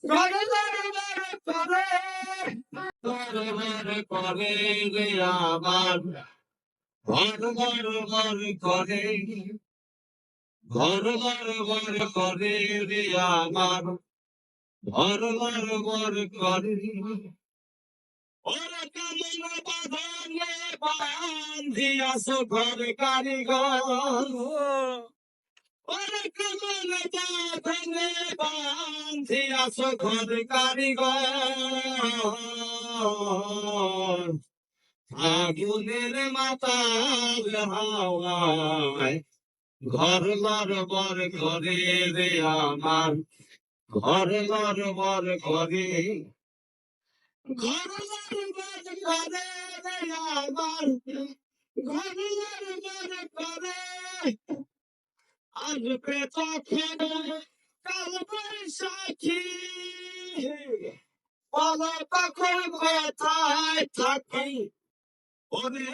ঘরে ঘরে করে ঘরে ঘরে করে রে আমার ঘর ঘর ঘর করে ঘর ঘর ঘর করে রে আমার ঘর ঘর ঘর করে ওরা কেমন বাঁধনে বান্ধিয়াছ ঘর কারিগর ওরা কেমন বাঁধনে বান্ধিয়াছ ঘর কারিগর আগুনের মাতাল হাওয়ায় ঘর লড়বড় করে রে আমার ঘর লড়বড় করে ঘর লড়বড় করে রে আমার ঘর লড়বড় করে আসবে তখন কাল বৈশাখী বলো তখন কোথায় থাকি ওরে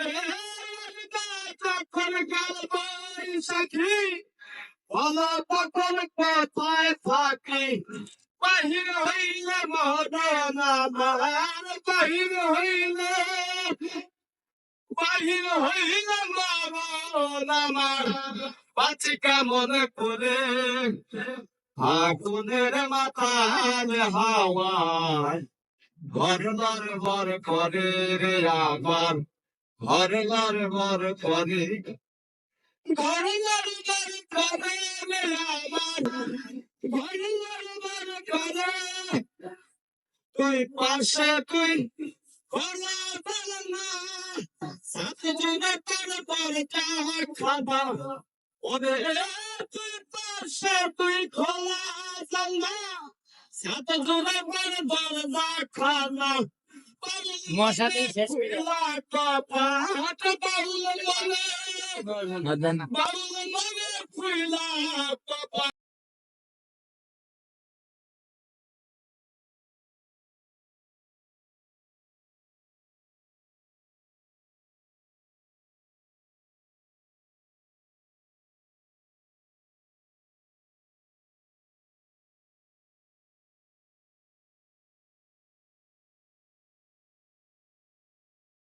তখন কাল বৈশাখী বলো তখন কোথায় থাকি বাহির হইলে মরণ আমার বাহির হইলে মরণ আমার বাঁচি কেমন করে আগুনের মাথার হাওয়ায় ঘর লড়বর করে রে আমার ঘর লড়বর করে ঘর লড়বর করে রে আমার ঘর লড়বর করে তুই পাশে তুই খোলা না সাথে জুড়ে তোর পর খাবা ওরে তুই পাশে তুই খোলা না সাথে জুড়ে পর দরজা খানা মশাতেই শেষ করে বাউল মনে ফুইলা